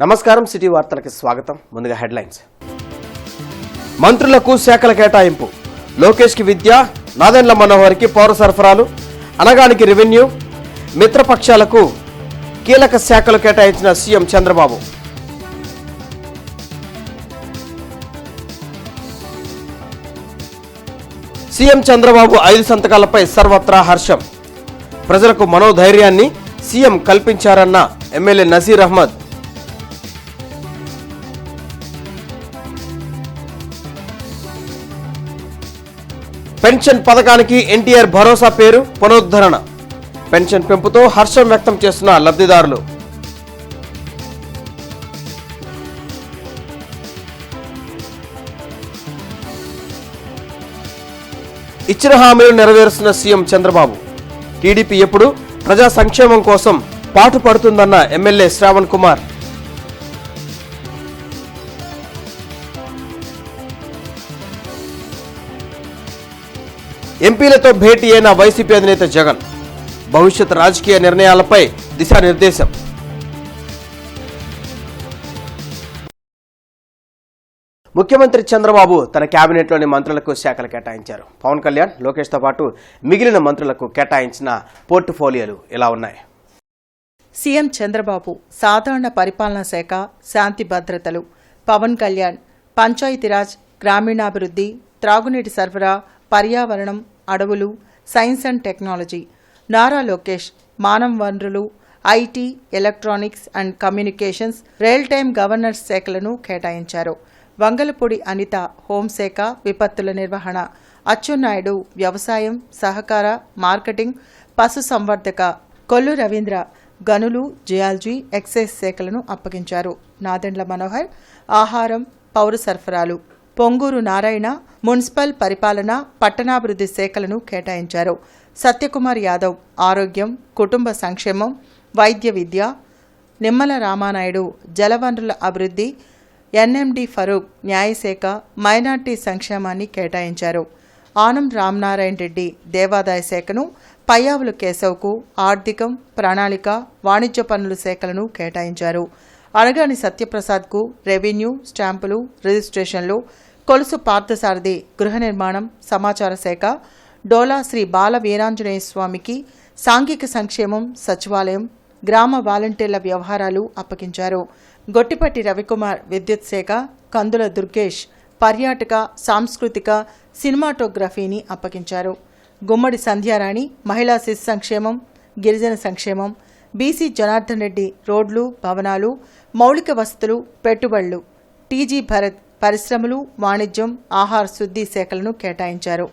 నమస్కారం సిటీ వార్తలకు స్వాగతం. ముందుగా హెడ్లైన్స్. మంత్రులకు శాఖల కేటాయింపు. లోకేష్కి విద్య, నాదెండ్ల మనోహర్కి పౌర సరఫరాలు, అనగానికి రెవెన్యూ, మిత్రపక్షాలకు కీలక శాఖలు కేటాయించిన సీఎం చంద్రబాబు. సీఎం చంద్రబాబు 5 సంతకాలపై సర్వత్రా హర్షం. ప్రజలకు మనోధైర్యాన్ని సీఎం కల్పించారన్న ఎమ్మెల్యే నజీర్ అహ్మద్. పెన్షన్ పథకానికి ఎన్టీఆర్ భరోసా పేరు పునరుద్ధరణ. పెన్షన్ పెంపుతో హర్షం వ్యక్తం చేస్తున్న లబ్ధిదారులు. ఇచ్చిన హామీలు నెరవేరుస్తున్న సీఎం చంద్రబాబు. టీడీపీ ఎప్పుడు ప్రజా సంక్షేమం కోసం పాటుపడుతుందన్న ఎమ్మెల్యే శ్రావణ్ కుమార్. ఎంపీలతో భేటీ అయిన వైసీపీ అధినేత జగన్. భవిష్యత్ రాజకీయ నిర్ణయాలపై దిశానిర్దేశం. ముఖ్యమంత్రి చంద్రబాబు తన కేబినెట్లోని మంత్రులకు శాఖలు కేటాయించారు. పవన్ కళ్యాణ్, లోకేష్తో పాటు మిగిలిన మంత్రులకు కేటాయించిన పోర్ట్ఫోలియోలు ఇలా ఉన్నాయి. సీఎం చంద్రబాబు సాధారణ పరిపాలనా శాఖ, శాంతి భద్రతలు. పవన్ కళ్యాణ్ పంచాయతీరాజ్, గ్రామీణాభివృద్ధి, త్రాగునీటి సరఫరా, పర్యావరణం, అడవులు, science and technology. Nara Lokesh మానవ వనరులు, IT, electronics and communications, real time governance శాఖలను కేటాయించారు. వంగలపూడి అనిత హోంశాఖ, విపత్తుల నిర్వహణ. అచ్చెన్నాయుడు వ్యవసాయం, సహకార, మార్కెటింగ్, పశు సంవర్ధక. కొల్లు రవీంద్ర గనులు, జియాలజీ, ఎక్సైజ్ శాఖలను అప్పగించారు. నాదెండ్ల మనోహర్ ఆహారం, పౌర సరఫరాలు. పొంగూరు నారాయణ మున్సిపల్ పరిపాలన, పట్టణాభివృద్ధి శాఖలను కేటాయించారు. సత్యకుమార్ యాదవ్ ఆరోగ్యం, కుటుంబ సంక్షేమం, వైద్య విద్య. నిమ్మల రామానాయుడు జలవనరుల అభివృద్ధి, ఎన్ఎండి ఫరూక్ న్యాయశాఖ, మైనార్టీ సంక్షేమాన్ని కేటాయించారు. ఆనం రామనారాయణ రెడ్డి దేవాదాయ శాఖను, పయ్యావుల కేశవ్కు ఆర్థికం, ప్రణాళిక, వాణిజ్య పన్నుల శాఖలను కేటాయించారు. అనగాని సత్యప్రసాద్కు రెవెన్యూ, స్టాంపులు, రిజిస్ట్రేషన్లు. కొలుసు పార్థసారథి గృహ నిర్మాణం, సమాచార శాఖ. డోలా శ్రీ బాల వీరాంజనేయ స్వామికి సాంఘిక సంక్షేమం, సచివాలయం, గ్రామ వాలంటీర్ల వ్యవహారాలు అప్పగించారు. గొట్టిపట్టి రవికుమార్ విద్యుత్ శాఖ, కందుల దుర్గేష్ పర్యాటక, సాంస్కృతిక, సినిమాటోగ్రఫీని అప్పగించారు. గుమ్మడి సంధ్యారాణి మహిళా శిశు సంక్షేమం, గిరిజన సంక్షేమం. బీసీ జనార్దన్ రెడ్డి రోడ్లు, భవనాలు, మౌలిక వసతులు, పెట్టుబడులు. టీజీ భరత్ పరిశ్రమలు, వాణిజ్యం, ఆహార శుద్ధి శాఖలను కేటాయించారు.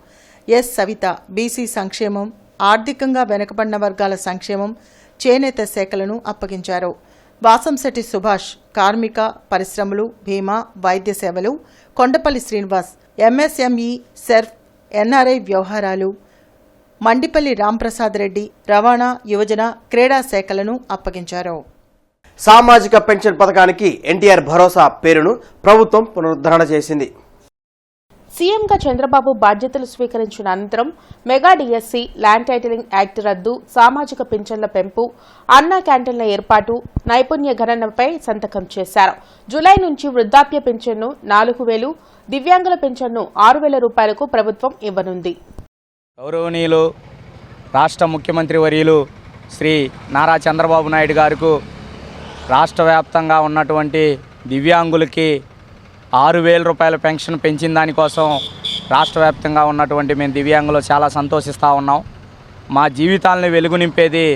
ఎస్ సవిత బీసీ సంక్షేమం, ఆర్థికంగా వెనుకబడిన వర్గాల సంక్షేమం, చేనేత శాఖలను అప్పగించారు. వాసంశెట్టి సుభాష్ కార్మిక, పరిశ్రమలు, బీమా, వైద్య సేవలు. కొండపల్లి శ్రీనివాస్ ఎంఎస్ఎంఈ, సెర్ఫ్, ఎన్ఆర్ఐ వ్యవహారాలు. మండిపల్లి రాంప్రసాద్ రెడ్డి రవాణా, యువజన, క్రీడా శాఖలను అప్పగించారు. సామాజిక పెన్షన్ పథకానికి ఎన్టీఆర్ భరోసా పేరును ప్రభుత్వం పునరుద్ధరణ చేసింది. సీఎంగా చంద్రబాబు బాధ్యతలు స్వీకరించిన అనంతరం mega DSC, land titling act రద్దు, సామాజిక పింఛన్ల పెంపు, అన్నా క్యాంటీన్ల ఏర్పాటు, నైపుణ్య గణనపై సంతకం చేశారు. జూలై నుంచి వృద్ధాప్య పింఛన్ను 4,000, దివ్యాంగుల పింఛన్ను 6,000 రూపాయలకు ప్రభుత్వం ఇవ్వనుంది. గౌరవనీయులు రాష్ట్ర ముఖ్యమంత్రి వర్యులు శ్రీ నారా చంద్రబాబు నాయుడు గారికి రాష్ట్ర వ్యాప్తంగా ఉన్నటువంటి దివ్యాంగులకి 6,000 రూపాయల పెన్షన్ పెంచిన దానికోసం రాష్ట్ర వ్యాప్తంగా ఉన్నటువంటి మేము దివ్యాంగులు చాలా సంతోషిస్తూ ఉన్నాం. మా జీవితాలని వెలుగు నింపేది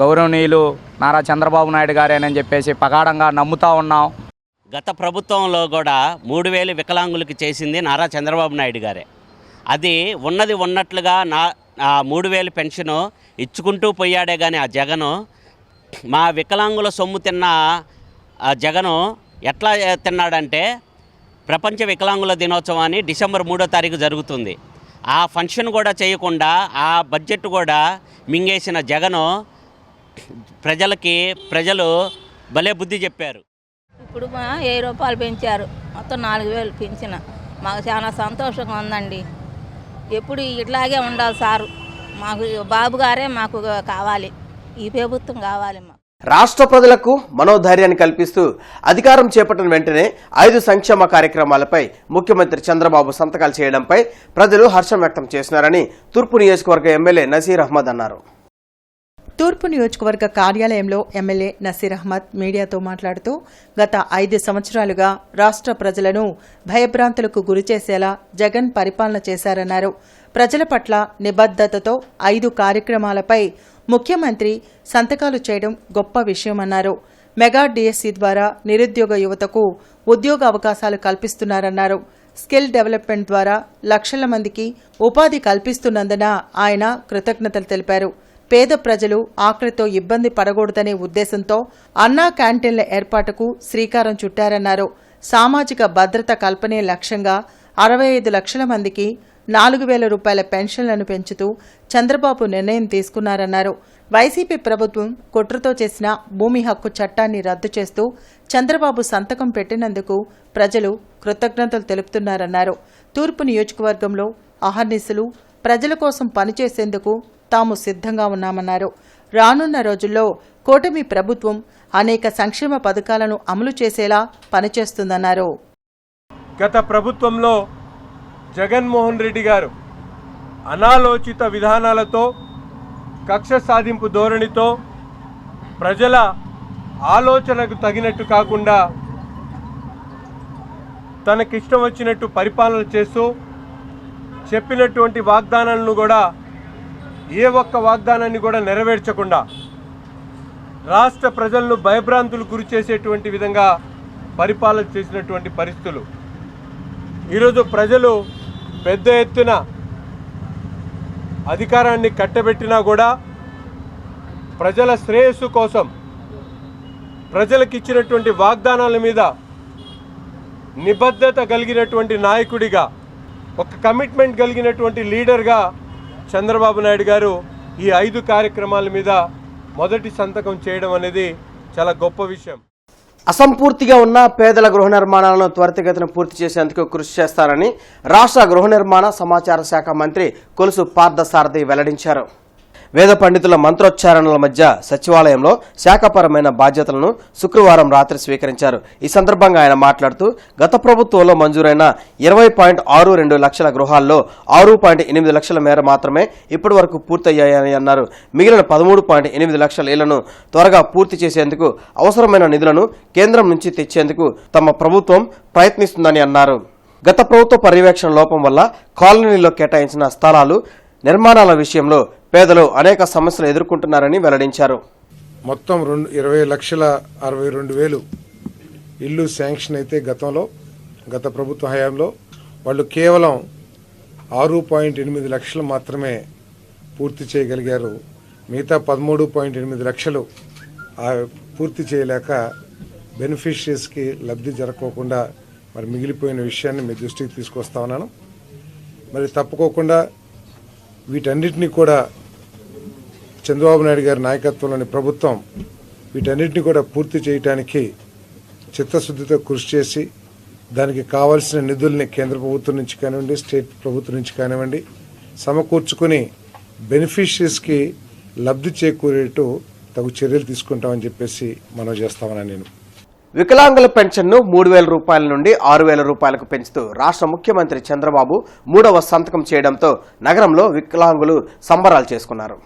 గౌరవనీయులు నారా చంద్రబాబు నాయుడు గారేనని చెప్పేసి పగాఢంగా నమ్ముతూ ఉన్నాం. గత ప్రభుత్వంలో కూడా 3,000 వికలాంగులకి చేసింది నారా చంద్రబాబు నాయుడు గారే. అది ఉన్నది ఉన్నట్లుగా 3,000 పెన్షను ఇచ్చుకుంటూ పోయాడే కానీ ఆ జగను, మా వికలాంగుల సొమ్ము తిన్న జగను ఎట్లా తిన్నాడంటే, ప్రపంచ వికలాంగుల దినోత్సవాన్ని డిసెంబర్ 3వ తారీఖు జరుగుతుంది. ఆ ఫంక్షన్ కూడా చేయకుండా ఆ బడ్జెట్ కూడా మింగేసిన జగను ప్రజలు భలే బుద్ధి చెప్పారు. ఇప్పుడు 1000 రూపాయలు పెంచారు, మొత్తం 4,000 పెంచిన. మాకు చాలా సంతోషంగా ఉందండి. ఎప్పుడు ఇట్లాగే ఉండాలి సారు. మాకు బాబు గారే మాకు కావాలి, ఈ ప్రభుత్వం కావాలి మాకు. రాష్ట్ర ప్రజలకు మనోధైర్యాన్ని కల్పిస్తూ అధికారం చేపట్టిన వెంటనే 5 సంక్షేమ కార్యక్రమాలపై ముఖ్యమంత్రి చంద్రబాబు సంతకాలు చేయడంపై ప్రజలు హర్షం వ్యక్తం చేస్తున్నారని తూర్పు నియోజకవర్గ ఎమ్మెల్యే నసీర్ అహ్మద్ అన్నారు. తూర్పు నియోజకవర్గ కార్యాలయంలో ఎమ్మెల్యే నసీర్ అహ్మద్ మీడియాతో మాట్లాడుతూ గత 5 సంవత్సరాలుగా రాష్ట్ర ప్రజలను భయభ్రాంతులకు గురిచేసేలా జగన్ పరిపాలన చేశారన్నారు. ప్రజల పట్ల నిబద్దతతో 5 కార్యక్రమాలపై ముఖ్యమంత్రి సంతకాలు చేయడం గొప్ప విషయమన్నారు. మెగా డిఎస్సి ద్వారా నిరుద్యోగ యువతకు ఉద్యోగ అవకాశాలు కల్పిస్తున్నారన్నారు. స్కిల్ డెవలప్మెంట్ ద్వారా లక్షల మందికి ఉపాధి కల్పిస్తున్నందున ఆయన కృతజ్ఞతలు తెలిపారు. పేద ప్రజలు ఆకలితో ఇబ్బంది పడకూడదనే ఉద్దేశంతో అన్నా క్యాంటీన్ల ఏర్పాటుకు శ్రీకారం చుట్టారన్నారు. సామాజిక భద్రత కల్పనే లక్ష్యంగా 65 లక్షల మందికి 4,000 రూపాయల పెన్షన్లను పెంచుతూ చంద్రబాబు నిర్ణయం తీసుకున్నారన్నారు. వైసీపీ ప్రభుత్వం కుట్రతో చేసిన భూమి హక్కు చట్టాన్ని రద్దు చేస్తూ చంద్రబాబు సంతకం పెట్టినందుకు ప్రజలు కృతజ్ఞతలు తెలుపుతున్నారన్నారు. తూర్పు నియోజకవర్గంలో అహర్నిశలు ప్రజల కోసం పనిచేసేందుకు తాము సిద్ధంగా ఉన్నామన్నారు. రానున్న రోజుల్లో కూటమి ప్రభుత్వం అనేక సంక్షేమ పథకాలను అమలు చేసేలా పనిచేస్తుందన్నారు. గత ప్రభుత్వంలో జగన్మోహన్ రెడ్డి గారు అనాలోచిత విధానాలతో, కక్ష సాధింపు ధోరణితో, ప్రజల ఆలోచనకు తగినట్టు కాకుండా తనకిష్టం వచ్చినట్టు పరిపాలన చేస్తూ చెప్పినటువంటి వాగ్దానాలను కూడా ఏ ఒక్క వాగ్దానాన్ని కూడా నెరవేర్చకుండా రాష్ట్ర ప్రజలను భయభ్రాంతులు గురి చేసేటువంటి విధంగా పరిపాలన చేసినటువంటి పరిస్థితులు. ఈరోజు ప్రజలు పెద్ద ఎత్తున అధికారాన్ని కట్టబెట్టినా కూడా ప్రజల శ్రేయస్సు కోసం ప్రజలకు ఇచ్చినటువంటి వాగ్దానాల మీద నిబద్ధత కలిగినటువంటి నాయకుడిగా, ఒక కమిట్మెంట్ కలిగినటువంటి లీడర్గా చంద్రబాబు నాయుడు గారు ఈ 5 కార్యక్రమాల మీద మొదటి సంతకం చేయడం అనేది చాలా గొప్ప విషయం. అసంపూర్తిగా ఉన్న పేదల గృహ నిర్మాణాలను త్వరితగతిన పూర్తి చేసేందుకు కృషి చేస్తారని రాష్ట్ర గృహ నిర్మాణ సమాచార శాఖ మంత్రి కొలుసు పార్థసారథి వెల్లడించారు. వేద పండితుల మంత్రోచ్చారణల మధ్య సచివాలయంలో శాఖపరమైన బాధ్యతలను శుక్రవారం రాత్రి స్వీకరించారు. ఈ సందర్భంగా ఆయన మాట్లాడుతూ గత ప్రభుత్వంలో మంజూరైన 20.62 లక్షల గృహాల్లో 6.8 లక్షల మేర మాత్రమే ఇప్పటి వరకు పూర్తయ్యాయని అన్నారు. మిగిలిన 13.8 లక్షల ఇళ్లను త్వరగా పూర్తి చేసేందుకు అవసరమైన నిధులను కేంద్రం నుంచి తెచ్చేందుకు తమ ప్రభుత్వం ప్రయత్నిస్తుందని అన్నారు. గత ప్రభుత్వ పర్యవేక్షణ లోపం వల్ల కాలనీల్లో కేటాయించిన స్థలాలు, నిర్మాణాల విషయంలో పేదలు అనేక సమస్యలు ఎదుర్కొంటున్నారని వెల్లడించారు. మొత్తం 20,62,000 ఇల్లు శాంక్షన్ అయితే గత ప్రభుత్వ హయాంలో వాళ్ళు కేవలం 6.8 లక్షలు మాత్రమే పూర్తి చేయగలిగారు. మిగతా 13.8 లక్షలు పూర్తి చేయలేక బెనిఫిషరీస్కి లబ్ధి జరగకుండా మరి మిగిలిపోయిన విషయాన్ని మీ దృష్టికి తీసుకొస్తా ఉన్నాను. మరి తప్పుకోకుండా వీటన్నిటినీ కూడా చంద్రబాబు నాయుడు గారి నాయకత్వంలోని ప్రభుత్వం వీటన్నిటిని కూడా పూర్తి చేయడానికి చిత్తశుద్ధితో కృషి చేసి దానికి కావాల్సిన నిధుల్ని కేంద్ర ప్రభుత్వం నుంచి కానివ్వండి, స్టేట్ ప్రభుత్వం నుంచి కానివ్వండి సమకూర్చుకుని బెనిఫిషరీస్కి లబ్ధి చేకూరేట్టు తగు చర్యలు తీసుకుంటామని చెప్పేసి మనం చేస్తామని నేను. వికలాంగుల పెన్షన్ను 3,000 రూపాయల నుండి 6,000 రూపాయలకు పెంచుతూ రాష్ట్ర ముఖ్యమంత్రి చంద్రబాబు 3వ సంతకం చేయడంతో నగరంలో వికలాంగులు సంబరాలు చేసుకున్నారు.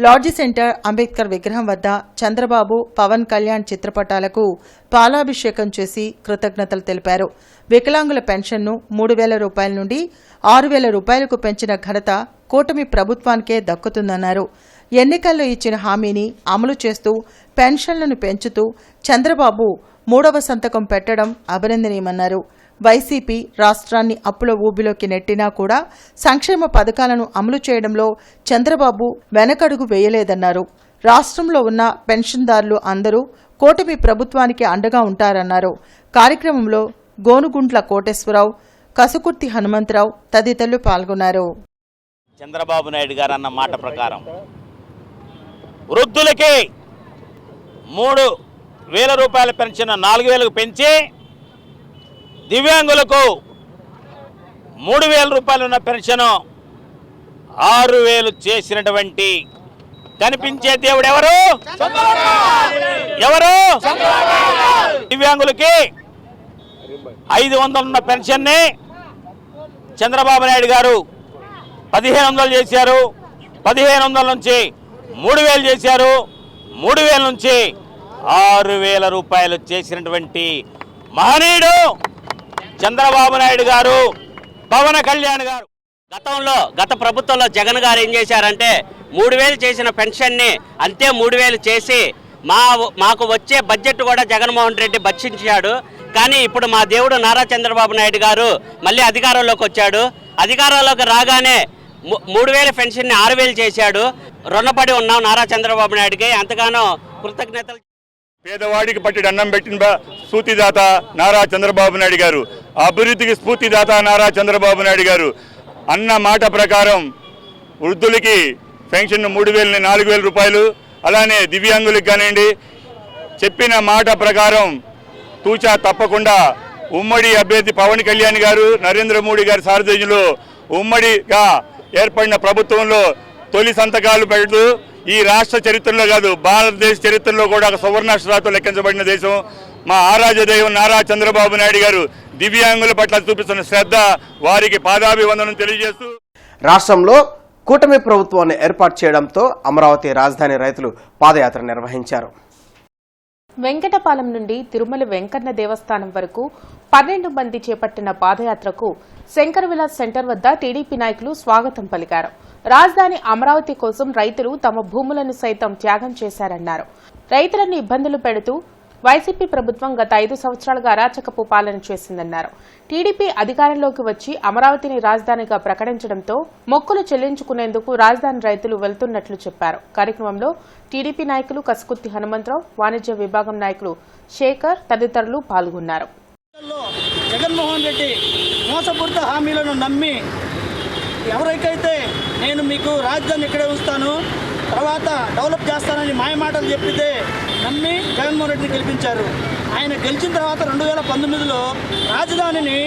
లాడ్జి సెంటర్ అంబేద్కర్ విగ్రహం వద్ద చంద్రబాబు, పవన్ కళ్యాణ్ చిత్రపటాలకు పాలాభిషేకం చేసి కృతజ్ఞతలు తెలిపారు. వికలాంగుల పెన్షన్ను 3,000 రూపాయల నుండి 6,000 రూపాయలకు పెంచిన ఘనత కూటమి ప్రభుత్వానికే దక్కుతుందన్నారు. ఎన్నికల్లో ఇచ్చిన హామీని అమలు చేస్తూ పెన్షన్లను పెంచుతూ చంద్రబాబు 3వ సంతకం పెట్టడం అభినందనీయమన్నారు. వైసీపీ రాష్ట్రాన్ని అప్పుల ఊబిలోకి నెట్టినా కూడా సంక్షేమ పథకాలను అమలు చేయడంలో చంద్రబాబు వెనకడుగు వేయలేదన్నారు. రాష్ట్రంలో ఉన్న పెన్షన్దారులు అందరూ కూటమి ప్రభుత్వానికి అండగా ఉంటారన్నారు. కార్యక్రమంలో గోనుగుంట్ల కోటేశ్వరరావు, కసుకుర్తి హనుమంతరావు తదితరులు పాల్గొన్నారు. చంద్రబాబు నాయుడు గారు అన్న మాట ప్రకారం వృద్ధులకి 3,000 రూపాయల పెన్షన్ 4,000కు పెంచి దివ్యాంగులకు 3,000 రూపాయలు ఉన్న పెన్షన్ 6,000 చేసినటువంటి కనిపించే దేవుడు ఎవరు? ఎవరు? దివ్యాంగులకి 500 ఉన్న పెన్షన్ని చంద్రబాబు నాయుడు గారు 1500 చేశారు. 1500 నుంచి 3000 చేశారు. 3000 నుంచి 6000 రూపాయలు చేసినటువంటి మహనీయుడు చంద్రబాబు నాయుడు గారు, పవన్ కళ్యాణ్ గారు. గత ప్రభుత్వంలో జగన్ గారు ఏం చేశారంటే 3000 చేసిన పెన్షన్ని అంతే 3000 చేసి మాకు వచ్చే బడ్జెట్ కూడా జగన్మోహన్ రెడ్డి భక్షించాడు. కానీ ఇప్పుడు మా దేవుడు నారా చంద్రబాబు నాయుడు గారు మళ్ళీ అధికారంలోకి వచ్చాడు. అధికారంలోకి రాగానే 3000 పెన్షన్ని 6000 చేశాడు. రుణపడి ఉన్నాం నారా చంద్రబాబు నాయుడుకి, ఎంతగానో కృతజ్ఞతలు. పేదవాడికి పట్టి అన్నం పెట్టిన స్ఫూర్తిదాత నారా చంద్రబాబు నాయుడు గారు, అభివృద్ధికి స్ఫూర్తిదాత నారా చంద్రబాబు నాయుడు గారు అన్న మాట ప్రకారం వృద్ధులకి పెన్షన్ 3000 4000 రూపాయలు, అలానే దివ్యాంగులకు కానివ్వండి చెప్పిన మాట ప్రకారం తూచా తప్పకుండా ఉమ్మడి అభ్యర్థి పవన్ కళ్యాణ్ గారు, నరేంద్ర మోడీ గారి సారథ్యంలో ఉమ్మడిగా ఏర్పడిన ప్రభుత్వంలో తొలి సంతకాలు పెడుతూ ఈ రాష్ట్ర చరిత్రలో కాదు భారతదేశ చరిత్రలో కూడా ఒక సువర్ణాక్షరాలతో లెక్కించబడిన దేశం మా ఆరాధ్యదైవం నారా చంద్రబాబు నాయుడు గారు. దివ్యాంగుల పట్ల చూపిస్తున్న శ్రద్ధ, వారికి పాదాభివందనం తెలియజేస్తూ రాష్ట్రంలో కూటమి ప్రభుత్వాన్ని ఏర్పాటు చేయడంతో అమరావతి రాజధాని రైతులు పాదయాత్ర నిర్వహించారు. వెంకటపాలెం నుండి తిరుమల వెంకన్న దేవస్థానం వరకు 12 మంది చేపట్టిన పాదయాత్రకు శంకర్ విలాస్ సెంటర్ వద్ద టీడీపీ నాయకులు స్వాగతం పలికారు. రాజధాని అమరావతి కోసం రైతులు తమ భూములను సైతం త్యాగం చేశారన్నారు. రైతులను ఇబ్బందులు పెడుతూ వైసీపీ ప్రభుత్వం గత 5 సంవత్సరాలుగా అరాచకపు పాలన చేసిందన్నారు. టీడీపీ అధికారంలోకి వచ్చి అమరావతిని రాజధానిగా ప్రకటించడంతో మొక్కులు చెల్లించుకునేందుకు రాజధాని రైతులు వెళ్తున్నట్లు చెప్పారు. కార్యక్రమంలో టీడీపీ నాయకులు కసుకుర్తి హనుమంతరావు, వాణిజ్య విభాగం నాయకులు శేఖర్ తదితరులు పాల్గొన్నారు. జగన్మోహన్ రెడ్డి మోసపూరిత హామీలను నమ్మి ఎవరికైతే నేను మీకు రాజధాని ఇక్కడే ఉంచుతాను, తర్వాత డెవలప్ చేస్తానని మాయమాటలు చెప్పితే నమ్మి జగన్మోహన్ రెడ్డిని గెలిపించారు. ఆయన గెలిచిన తర్వాత 2019లో రాజధానిని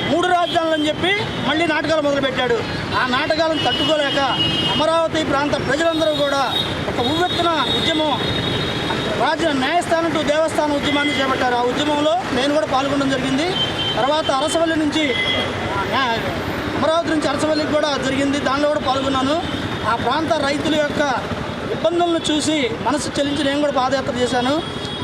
3 రాజధానులని చెప్పి మళ్ళీ నాటకాలు మొదలుపెట్టాడు. ఆ నాటకాలను తట్టుకోలేక అమరావతి ప్రాంత ప్రజలందరూ కూడా ఒక ఉవ్వెత్తున ఉద్యమం, న్యాయస్థానం టు దేవస్థానం ఉద్యమాన్ని చేపట్టారు. ఆ ఉద్యమంలో నేను కూడా పాల్గొనడం జరిగింది. తర్వాత అరసవల్లి నుంచి అమరావతి నుంచి అరసవల్లికి కూడా జరిగింది, దానిలో కూడా పాల్గొన్నాను. ఆ ప్రాంత రైతుల యొక్క ఇబ్బందులను చూసి మనసు చెల్లించి నేను కూడా పాదయాత్ర చేశాను.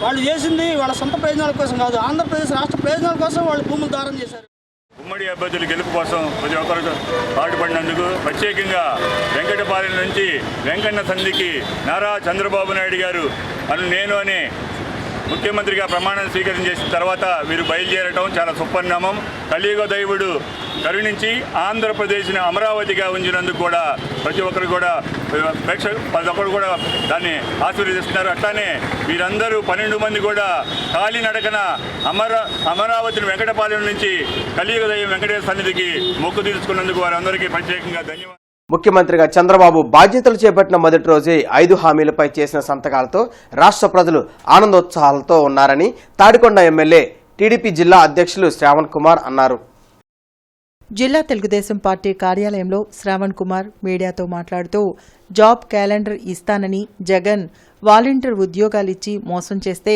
వాళ్ళు చేసింది వాళ్ళ సొంత ప్రయోజనాల కోసం కాదు, ఆంధ్రప్రదేశ్ రాష్ట్ర ప్రయోజనాల కోసం వాళ్ళు భూములు దారం చేశారు. ఉమ్మడి అభ్యర్థుల గెలుపు కోసం ప్రతి ఒక్కరు పాటుపడినందుకు ప్రత్యేకంగా వెంకటపాలెం నుంచి వెంకన్న సంధికి నారా చంద్రబాబు నాయుడు గారు నేను అనే ముఖ్యమంత్రిగా ప్రమాణం స్వీకారం చేసిన తర్వాత వీరు బయలుదేరటం చాలా సుపరిణామం. కలియుగ దైవుడు కరుణించి ఆంధ్రప్రదేశ్ని అమరావతిగా ఉంచినందుకు కూడా ప్రతి ఒక్కరు కూడా ప్రతి ఒక్కరు కూడా దాన్ని ఆశీర్వదిస్తున్నారు. అట్లానే వీరందరూ 12 మంది కూడా కాలినడకన అమరావతిని వెంకటపాలెం నుంచి కలియుగ దైవం వెంకటేశ్వర సన్నిధికి మొక్కు తీర్చుకున్నందుకు వారందరికీ ప్రత్యేకంగా ధన్యవాదాలు. ముఖ్యమంత్రిగా చంద్రబాబు బాధ్యతలు చేపట్టిన మొదటి రోజే 5 హామీలపై చేసిన సంతకాలతో రాష్ట్ర ప్రజలు ఆనందోత్సాహాలతో ఉన్నారని తాడికొండ ఎమ్మెల్యే టీడీపీ జిల్లా అధ్యక్షులు శ్రావణ్ కుమార్ అన్నారు. జిల్లా తెలుగుదేశం పార్టీ కార్యాలయంలో శ్రావణ్ కుమార్ మీడియాతో మాట్లాడుతూ జాబ్ క్యాలెండర్ ఇస్తానని జగన్ వాలంటీర్ ఉద్యోగాలిచ్చి మోసం చేస్తే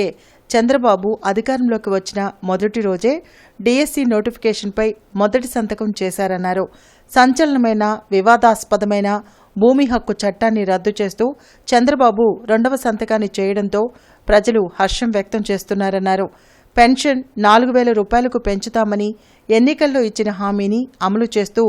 చంద్రబాబు అధికారంలోకి వచ్చిన మొదటి రోజే డీఎస్సీ నోటిఫికేషన్పై మొదటి సంతకం చేశారన్నారు. సంచలనమైన వివాదాస్పదమైన భూమి హక్కు చట్టాన్ని రద్దు చేస్తూ చంద్రబాబు 2వ సంతకాన్ని చేయడంతో ప్రజలు హర్షం వ్యక్తం చేస్తున్నారన్నారు. పెన్షన్ 4000 రూపాయలకు పెంచుతామని ఎన్నికల్లో ఇచ్చిన హామీని అమలు చేస్తూ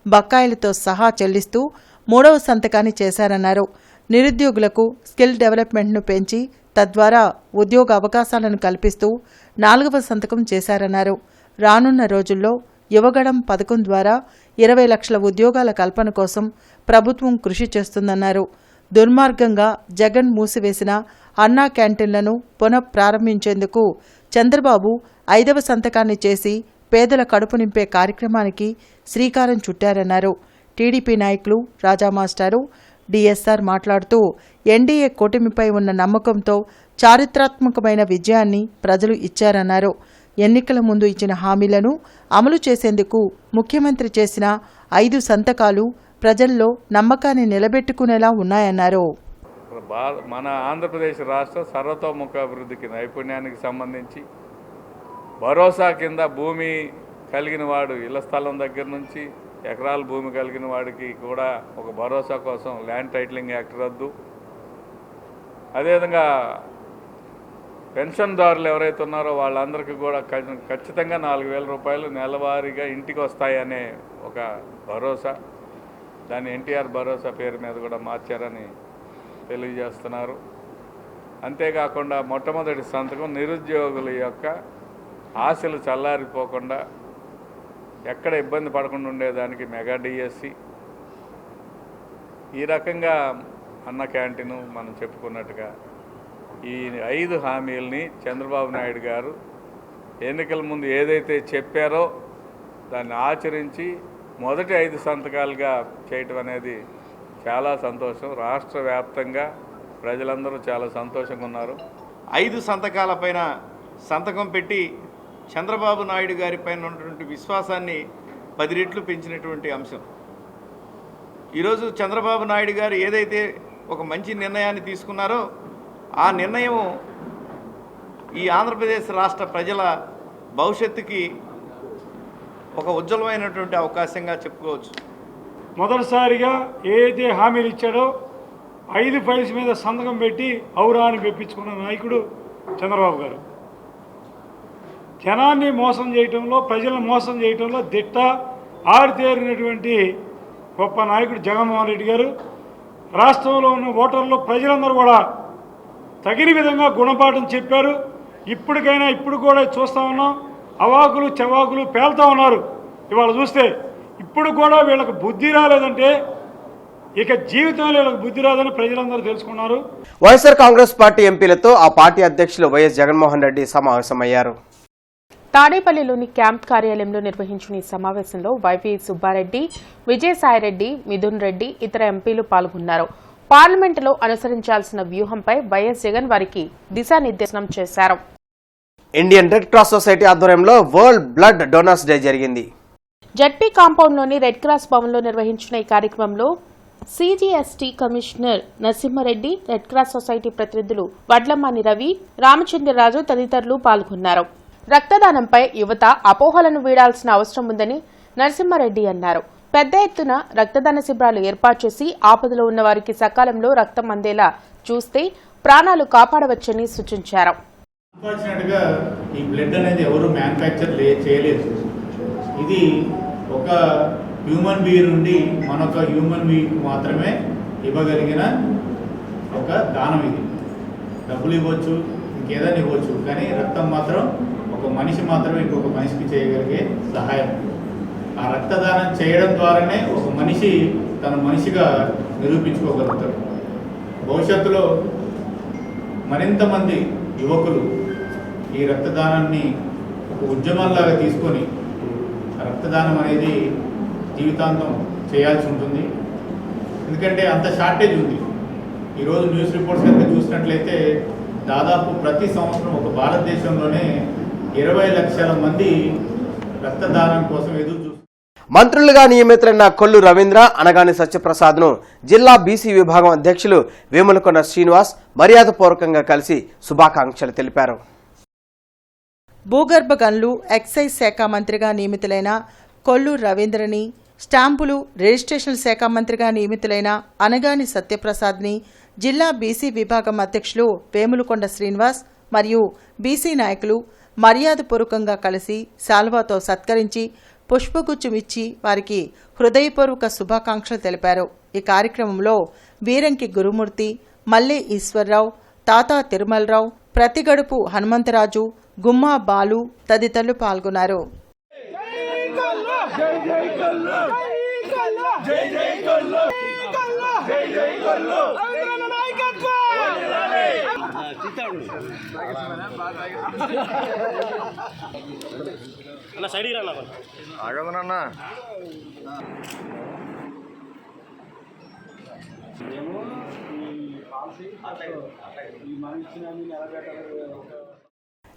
బకాయిలతో సహా చెల్లిస్తూ 3వ సంతకాన్ని చేశారన్నారు. నిరుద్యోగులకు స్కిల్ డెవలప్మెంట్ను పెంచి తద్వారా ఉద్యోగ అవకాశాలను కల్పిస్తూ 4వ సంతకం చేశారన్నారు. రానున్న రోజుల్లో యువగడం పథకం ద్వారా 20 లక్షల ఉద్యోగాల కల్పన కోసం ప్రభుత్వం కృషి చేస్తుందన్నారు. దుర్మార్గంగా జగన్ మూసివేసిన అన్నా క్యాంటీన్లను పునఃప్రారంభించేందుకు చంద్రబాబు 5వ సంతకాన్ని చేసి పేదల కడుపు నింపే కార్యక్రమానికి శ్రీకారం చుట్టారన్నారు. టీడీపీ నాయకులు రాజా మాస్టారు, డిఎస్ఆర్ మాట్లాడుతూ ఎన్డీఏ కూటమిపై ఉన్న నమ్మకంతో చారిత్రాత్మకమైన విజయాన్ని ప్రజలు ఇచ్చారన్నారు. ఎన్నికల ముందు ఇచ్చిన హామీలను అమలు చేసేందుకు ముఖ్యమంత్రి చేసిన 5 సంతకాలు ప్రజల్లో నమ్మకాన్ని నిలబెట్టుకునేలా ఉన్నాయన్నారు. మన ఆంధ్రప్రదేశ్ రాష్ట్ర సర్వతోముఖ అభివృద్ధికి నైపుణ్యానికి సంబంధించి భరోసా కింద భూమి కలిగిన వాడు ఇళ్ల స్థలం దగ్గర నుంచి ఎకరాల భూమి కలిగిన వాడికి కూడా ఒక భరోసా కోసం ల్యాండ్ టైటిలింగ్ యాక్ట్ రద్దు, అదేవిధంగా పెన్షన్దారులు ఎవరైతే ఉన్నారో వాళ్ళందరికీ కూడా ఖచ్చితంగా 4,000 రూపాయలు నెలవారీగా ఇంటికి వస్తాయనే ఒక భరోసా, దాన్ని ఎన్టీఆర్ భరోసా పేరు మీద కూడా మార్చారని తెలియజేస్తున్నారు. అంతేకాకుండా మొట్టమొదటి సంతకం నిరుద్యోగుల యొక్క ఆశలు చల్లారిపోకుండా ఎక్కడ ఇబ్బంది పడకుండా ఉండేదానికి మెగా డిఎస్సి, ఈ రకంగా అన్న క్యాంటీను మనం చెప్పుకున్నట్టుగా ఈ 5 హామీలని చంద్రబాబు నాయుడు గారు ఎన్నికల ముందు ఏదైతే చెప్పారో దాన్ని ఆచరించి మొదటి 5 సంతకాలుగా చేయటం అనేది చాలా సంతోషం. రాష్ట్ర వ్యాప్తంగా ప్రజలందరూ చాలా సంతోషంగా ఉన్నారు. 5 సంతకాల పైన సంతకం పెట్టి చంద్రబాబు నాయుడు గారి పైన ఉన్నటువంటి విశ్వాసాన్ని 10 రెట్లు పెంచినటువంటి అంశం. ఈరోజు చంద్రబాబు నాయుడు గారు ఏదైతే ఒక మంచి నిర్ణయాన్ని తీసుకున్నారో ఆ నిర్ణయం ఈ ఆంధ్రప్రదేశ్ రాష్ట్ర ప్రజల భవిష్యత్తుకి ఒక ఉజ్వలమైనటువంటి అవకాశంగా చెప్పుకోవచ్చు. మొదటిసారిగా ఏదైతే హామీలు ఇచ్చాడో 5 ఫైల్స్ మీద సంతకం పెట్టి ఔరా అని మెప్పించుకున్న నాయకుడు చంద్రబాబు గారు. జనాన్ని మోసం చేయటంలో, ప్రజలను మోసం చేయటంలో దిట్ట ఆరితేరినటువంటి గొప్ప నాయకుడు జగన్మోహన్ రెడ్డి గారు. రాష్ట్రంలో ఉన్న ఓటర్లు ప్రజలందరూ కూడా తగిన విధంగా గుణపాఠం చెప్పారు. ఇప్పుడు కూడా చూస్తూ ఉన్నాం, అవాకులు చవాకులు పేలుతూ ఉన్నారు. ఇవాళ చూస్తే ఇప్పుడు కూడా వీళ్ళకి బుద్ధి రాలేదంటే ఇక జీవితంలో వీళ్ళకి బుద్ధి రాదని ప్రజలందరూ తెలుసుకున్నారు. వైఎస్ఆర్ కాంగ్రెస్ పార్టీ ఎంపీలతో ఆ పార్టీ అధ్యక్షులు వైఎస్ జగన్మోహన్ రెడ్డి సమావేశమయ్యారు. తాడేపల్లిలోని క్యాంప్ కార్యాలయంలో నిర్వహించిన ఈ సమావేశంలో వైవి సుబ్బారెడ్డి, విజయసాయిరెడ్డి, మిథున్ రెడ్డి ఇతర ఎంపీలు పాల్గొన్నారు. పార్లమెంటులో అనుసరించాల్సిన వ్యూహంపై వైఎస్ జగన్ వారికి దిశానిర్దేశనం చేశారు. ఇండియన్ రెడ్ క్రాస్ సొసైటీ ఆధ్వర్యంలో వరల్డ్ బ్లడ్ డోనర్స్ డే జరిగింది. జడ్పీ కాంపౌండ్లోని రెడ్ క్రాస్ భవన్లో నిర్వహించిన ఈ కార్యక్రమంలో CGST commissioner Narasimhareddy, Red Cross Society ప్రతినిధులు వడ్లమాని రవి, రామచంద్రరాజు తదితరులు పాల్గొన్నారు. రక్తదానంపై యువత అపోహలను వీడాల్సిన అవసరం ఉందని నరసింహారెడ్డి అన్నారు. పెద్ద ఎత్తున రక్తదాన శిబిరాలు ఏర్పాటు చేసి ఆపదలో ఉన్న వారికి సకాలంలో రక్తం అందేలా చూస్తే ప్రాణాలు కాపాడవచ్చని సూచించారు. ఈ బ్లడ్ అనేది ఎవరు మ్యానుఫ్యాక్చర్ చేయలేదు. ఇది ఒక హ్యూమన్ బీయింగ్ నుండి మనొక హ్యూమన్ బీయింగ్ మాత్రమే ఇవ్వగలిగిన ఒక దానం. ఇది డబ్బులు ఇవ్వచ్చు, ఇంకేదైనా ఇవ్వచ్చు, కానీ రక్తం మాత్రం ఒక మనిషి మాత్రమే ఇంకొక మనిషికి చేయగలిగే సహాయం. ఆ రక్తదానం చేయడం ద్వారానే ఒక మనిషి తన మనిషిగా నిరూపించుకోగలుగుతాడు. భవిష్యత్తులో మరింత మంది యువకులు ఈ రక్తదానాన్ని ఒక ఉద్యమంలాగా తీసుకొని రక్తదానం అనేది జీవితాంతం చేయాల్సి ఉంటుంది. ఎందుకంటే అంత షార్టేజ్ ఉంది. ఈరోజు న్యూస్ రిపోర్ట్స్ కనుక చూసినట్లయితే దాదాపు ప్రతి సంవత్సరం ఒక భారతదేశంలోనే 20 లక్షల మంది రక్తదానం కోసం ఎదురు చూస్తారు. మంత్రులుగా నియమితులైన కొల్లు రవీంద్ర, అనగాని సత్యప్రసాద్ను జిల్లా బీసీ విభాగం అధ్యక్షులు వేములకొండ శ్రీనివాస్ మర్యాదపూర్వకంగా కలిసి శుభాకాంక్షలు తెలిపారు. భూగర్భ గనులు, ఎక్సైజ్ శాఖ మంత్రిగా నియమితులైన కొల్లు రవీంద్రని, స్టాంపులు, రిజిస్ట్రేషన్ శాఖ మంత్రిగా నియమితులైన అనగాని సత్యప్రసాద్ని జిల్లా బీసీ విభాగం అధ్యక్షులు వేములకొండ శ్రీనివాస్ మరియు బీసీ నాయకులు మర్యాదపూర్వకంగా కలిసి శాల్వాతో సత్కరించి పుష్పగుచ్చమిచ్చి వారికి హృదయపూర్వక శుభాకాంక్షలు తెలిపారు. ఈ కార్యక్రమంలో వీరంకి గురుమూర్తి, మల్లె ఈశ్వర్రావు, తాతా తిరుమలరావు, ప్రతిగడుపు హనుమంతరాజు, గుమ్మా బాలు తదితరులు పాల్గొన్నారు.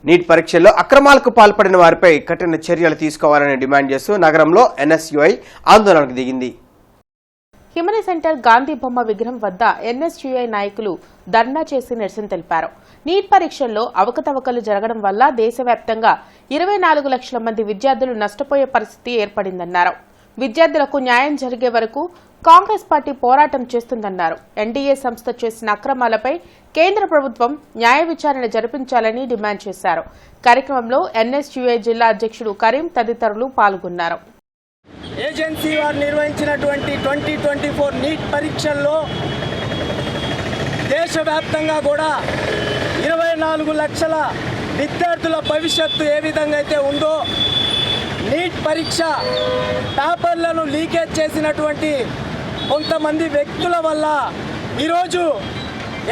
నీట్ పరీక్షల్లో అక్రమాలకు పాల్పడిన వారిపై కఠిన చర్యలు తీసుకోవాలని డిమాండ్ చేస్తూ నగరంలో ఎన్ఎస్యుఐ ఆందోళనకు దిగింది. హిమనీ సెంటర్ గాంధీ బొమ్మ విగ్రహం వద్ద ఎన్ఎస్యుఐ నాయకులు ధర్నా చేసి నిరసన తెలిపారు. నీట్ పరీక్షల్లో అవకతవకలు జరగడం వల్ల దేశవ్యాప్తంగా 24 లక్షల మంది విద్యార్థులు నష్టపోయే పరిస్థితి ఏర్పడిందన్నారు. విద్యార్థులకు న్యాయం జరిగే వరకు కాంగ్రెస్ పార్టీ పోరాటం చేస్తుందన్నారు. ఎన్డీఏ సంస్థ చేసిన అక్రమాలపై కేంద్ర ప్రభుత్వం న్యాయ విచారణ జరిపించాలని డిమాండ్ చేశారు. కార్యక్రమంలో ఎన్ఎస్యుఐ జిల్లా అధ్యక్షుడు కరీం తదితరులు పాల్గొన్నారు. ఏజెన్సీ వారు నిర్వహించినటువంటి 2024 నీట్ పరీక్షల్లో దేశవ్యాప్తంగా కూడా 24 లక్షల విద్యార్థుల భవిష్యత్తు ఏ విధంగా అయితే ఉందో, నీట్ పరీక్ష పేపర్లను లీకేజ్ చేసినటువంటి కొంతమంది వ్యక్తుల వల్ల ఈరోజు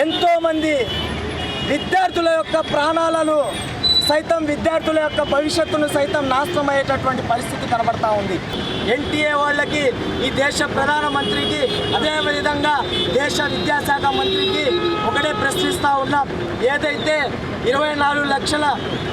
ఎంతోమంది విద్యార్థుల యొక్క ప్రాణాలను సైతం, విద్యార్థుల యొక్క భవిష్యత్తును సైతం నాశనం అయ్యేటటువంటి పరిస్థితి కనబడతా ఉంది. ఎన్టీఏ వాళ్ళకి, ఈ దేశ ప్రధానమంత్రికి, అదేవిధంగా దేశ విద్యాశాఖ మంత్రికి ఒకటే ప్రశ్నిస్తూ ఉన్నాం. ఏదైతే 24 లక్షల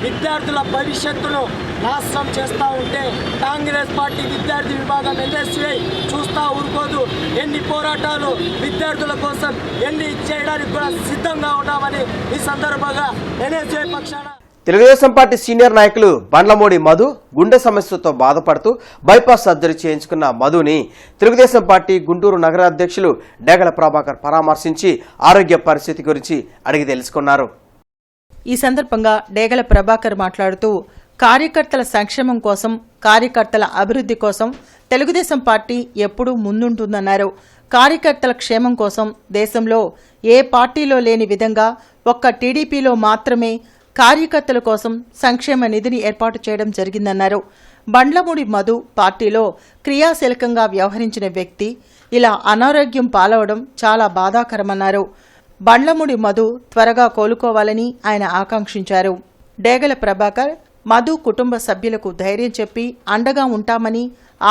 విద్యార్థుల భవిష్యత్తును నాశనం చేస్తూ ఉంటే కాంగ్రెస్ పార్టీ విద్యార్థి విభాగం ఎన్ఎస్యుఐ చూస్తూ ఊరుకోదు. ఎన్ని పోరాటాలు విద్యార్థుల కోసం ఎన్ని చేయడానికి కూడా సిద్ధంగా ఉన్నామని ఈ సందర్భంగా ఎన్ఎస్యుఐ పక్షాన తెలుగుదేశం పార్టీ సీనియర్ నాయకులు బండ్లమూడి మధు గుండె సమస్యతో బాధపడుతూ బైపాస్ సర్జరీ చేయించుకున్న మధుని తెలుగుదేశం పార్టీ గుంటూరు నగర అధ్యక్షులు డేగల ప్రభాకర్ పరామర్శించి ఆరోగ్య పరిస్థితి గురించి అడిగి తెలుసుకున్నారు. ఈ సందర్భంగా డేగల ప్రభాకర్ మాట్లాడుతూ కార్యకర్తల సంక్షేమం కోసం, కార్యకర్తల అభివృద్ధి కోసం తెలుగుదేశం పార్టీ ఎప్పుడూ ముందుంటుందన్నారు. కార్యకర్తల క్షేమం కోసం దేశంలో ఏ పార్టీలో లేని విధంగా ఒక్క టీడీపీలో మాత్రమే కార్యకర్తల కోసం సంక్షేమ నిధిని ఏర్పాటు చేయడం జరిగిందన్నారు. బండ్లమూడి మధు పార్టీలో క్రియాశీలకంగా వ్యవహరించిన వ్యక్తి. ఇలా అనారోగ్యం పాలవడం చాలా బాధాకరమన్నారు. బండ్లమూడి మధు త్వరగా కోలుకోవాలని ఆయన ఆకాంక్షించారు. డేగల ప్రభాకర్ మధు కుటుంబ సభ్యులకు ధైర్యం చెప్పి అండగా ఉంటామని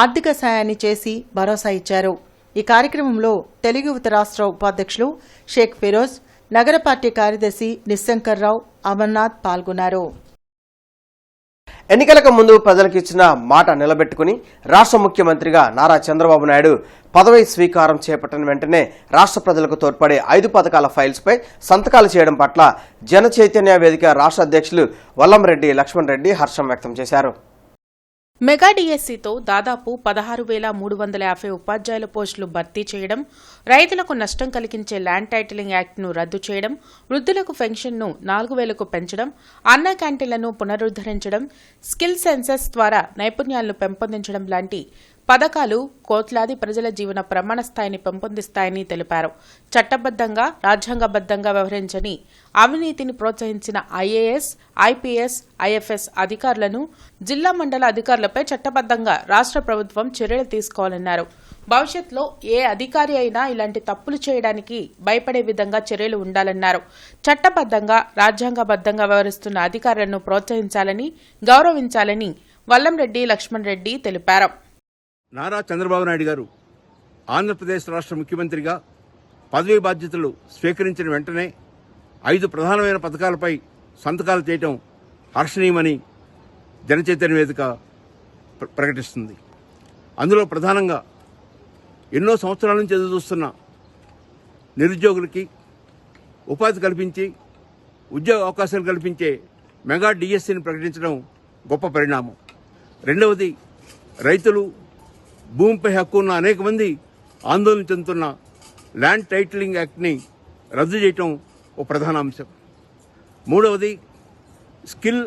ఆర్థిక సాయాన్ని చేసి భరోసా ఇచ్చారు. ఈ కార్యక్రమంలో తెలుగు యువత రాష్ట్ర ఉపాధ్యక్షులు షేక్ ఫిరోజ్, నగర పార్టీ కార్యదర్శి నిశంకర్రావు, అమర్నాథ్ పాల్గొన్నారు. ఎన్నికలకు ముందు ప్రజలకు ఇచ్చిన మాట నిలబెట్టుకుని రాష్ట్ర ముఖ్యమంత్రిగా నారా చంద్రబాబు నాయుడు పదవి స్వీకారం చేపట్టిన వెంటనే రాష్ట్ర ప్రజలకు తోడ్పడే 5 పథకాల ఫైల్స్పై సంతకాలు చేయడం పట్ల జన చైతన్య వేదిక రాష్ట్ర అధ్యక్షులు వల్లంరెడ్డి లక్ష్మణ్ రెడ్డి హర్షం వ్యక్తం చేశారు. మెగా డిఎస్సితో దాదాపు 16,350 ఉపాధ్యాయుల పోస్టులు భర్తీ చేయడం, రైతులకు నష్టం కలిగించే ల్యాండ్ టైటిలింగ్ యాక్ట్ను రద్దు చేయడం, వృద్ధులకు పెన్షన్ను 4,000కు పెంచడం, అన్న క్యాంటీన్లను పునరుద్ధరించడం, స్కిల్ సెన్సెస్ ద్వారా నైపుణ్యాలను పెంపొందించడం లాంటి పథకాలు కోట్లాది ప్రజల జీవన ప్రమాణ స్థాయిని పెంపొందిస్తాయని తెలిపారు. చట్టబద్దంగా, రాజ్యాంగబద్దంగా వ్యవహరించని, అవినీతిని ప్రోత్సహించిన ఐఏఎస్, ఐపీఎస్, ఐఎఫ్ఎస్ అధికారులను, జిల్లా మండల అధికారులపై చట్టబద్దంగా రాష్ట్ర ప్రభుత్వం చర్యలు తీసుకోవాలన్నారు. భవిష్యత్తులో ఏ అధికారి అయినా ఇలాంటి తప్పులు చేయడానికి భయపడే విధంగా చర్యలు ఉండాలన్నారు. చట్టబద్దంగా, రాజ్యాంగబద్దంగా వ్యవహరిస్తున్న అధికారులను ప్రోత్సహించాలని, గౌరవించాలని వల్లంరెడ్డి లక్ష్మణ్ రెడ్డి తెలిపారు. నారా చంద్రబాబు నాయుడు గారు ఆంధ్రప్రదేశ్ రాష్ట్ర ముఖ్యమంత్రిగా పదవీ బాధ్యతలు స్వీకరించిన వెంటనే 5 ప్రధానమైన పథకాలపై సంతకాలు చేయటం హర్షణీయమని జనచైతన్య వేదిక ప్రకటిస్తుంది. అందులో ప్రధానంగా ఎన్నో సంవత్సరాల నుంచి ఎదురుచూస్తున్న నిరుద్యోగులకి ఉపాధి కల్పించి ఉద్యోగ అవకాశాలు కల్పించే మెగా డిఎస్సిని ప్రకటించడం గొప్ప పరిణామం. రెండవది, రైతులు, భూమిపై హక్కు ఉన్న అనేక మంది ఆందోళన చెందుతున్న ల్యాండ్ టైటిలింగ్ యాక్ట్ని రద్దు చేయటం ఒక ప్రధాన అంశం. మూడవది, స్కిల్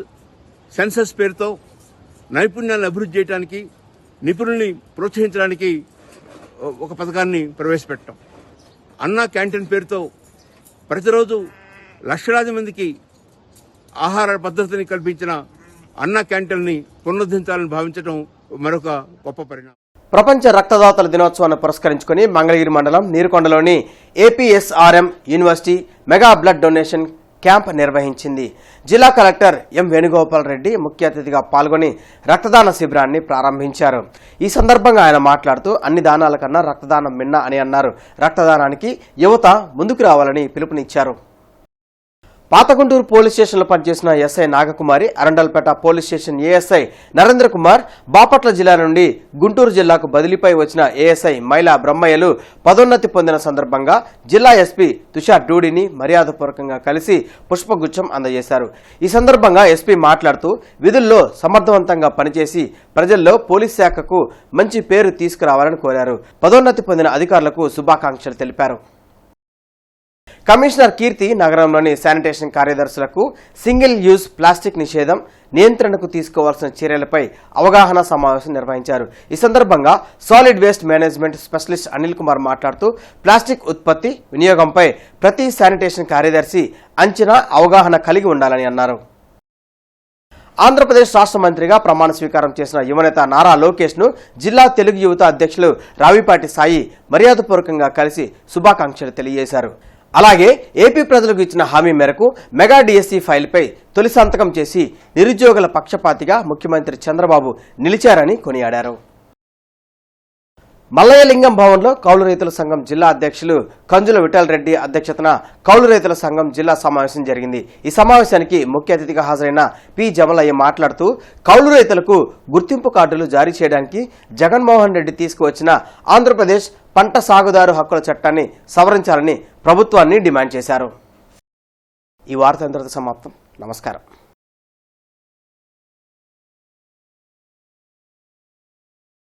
సెన్సస్ పేరుతో నైపుణ్యాలను అభివృద్ధి చేయడానికి, నిపుణుల్ని ప్రోత్సహించడానికి ఒక పథకాన్ని ప్రవేశపెట్టడం. అన్నా క్యాంటీన్ పేరుతో ప్రతిరోజు లక్షలాది మందికి ఆహార భద్రతని కల్పించిన అన్నా క్యాంటీన్ని పునరుద్ధరించాలని భావించడం మరొక గొప్ప పరిణామం. ప్రపంచ రక్తదాతల దినోత్సవాన్ని పురస్కరించుకుని మంగళగిరి మండలం నీరుకొండలోని APSRM university mega blood donation camp నిర్వహించింది. జిల్లా కలెక్టర్ ఎం వేణుగోపాల్ రెడ్డి ముఖ్య అతిథిగా పాల్గొని రక్తదాన శిబిరాన్ని ప్రారంభించారు. ఈ సందర్భంగా ఆయన మాట్లాడుతూ అన్ని దానాల కన్నా రక్తదానం మిన్న అని అన్నారు. రక్తదానానికి యువత ముందుకు రావాలని పిలుపునిచ్చారు. పాతగుంటూరు పోలీస్ స్టేషన్లో పనిచేసిన SI Nagakumari, Arundelpet police station ASI Narendra Kumar, Bapatla జిల్లా నుండి గుంటూరు జిల్లాకు బదిలీపై వచ్చిన ఏఎస్ఐ మైలా బ్రహ్మయ్యలు పదోన్నతి పొందిన సందర్భంగా జిల్లా ఎస్పీ తుషార్ డూడిని మర్యాదపూర్వకంగా కలిసి పుష్పగుచ్చం అందజేశారు. ఈ సందర్భంగా ఎస్పీ మాట్లాడుతూ విధుల్లో సమర్థవంతంగా పనిచేసి ప్రజల్లో పోలీస్ శాఖకు మంచి పేరు తీసుకురావాలని కోరారు. పదోన్నతి పొందిన అధికారులకు శుభాకాంక్షలు తెలిపారు. కమిషనర్ కీర్తి నగరంలోని శానిటేషన్ కార్యదర్శులకు సింగిల్ యూజ్ ప్లాస్టిక్ నిషేధం, నియంత్రణకు తీసుకోవాల్సిన చర్యలపై అవగాహన సమావేశం నిర్వహించారు. ఈ సందర్భంగా solid waste management specialist Anil Kumar మాట్లాడుతూ ప్లాస్టిక్ ఉత్పత్తి, వినియోగంపై ప్రతి శానిటేషన్ కార్యదర్శి అంచనా, అవగాహన కలిగి ఉండాలని అన్నారు. ఆంధ్రప్రదేశ్ రాష్ట్ర మంత్రిగా ప్రమాణ స్వీకారం చేసిన యువనేత నారా లోకేష్ ను జిల్లా తెలుగు యువత అధ్యక్షులు రావిపాటి సాయి మర్యాదపూర్వకంగా కలిసి శుభాకాంక్షలు తెలియజేశారు. అలాగే ఏపీ ప్రజలకు ఇచ్చిన హామీ మేరకు మెగా డిఎస్సి ఫైల్పై తొలి సంతకం చేసి నిరుద్యోగుల పక్షపాతిగా ముఖ్యమంత్రి చంద్రబాబు నిలిచారని కొనియాడారు. మల్లయ్యలింగం భవన్లో కౌలు రైతుల సంఘం జిల్లా అధ్యక్షులు కంజుల విఠల్ రెడ్డి అధ్యక్షతన కౌలు రైతుల సంఘం జిల్లా సమావేశం జరిగింది. ఈ సమావేశానికి ముఖ్య అతిథిగా హాజరైన పి జమలయ్య మాట్లాడుతూ కౌలు రైతులకు గుర్తింపు కార్డులు జారీ చేయడానికి జగన్మోహన్ రెడ్డి తీసుకువచ్చిన ఆంధ్రప్రదేశ్ పంట సాగుదారు హక్కుల చట్టాన్ని సవరించాలని ప్రభుత్వాన్ని డిమాండ్ చేశారు. ఈ వార్త ఇంతటితో సమాప్తం. నమస్కారం.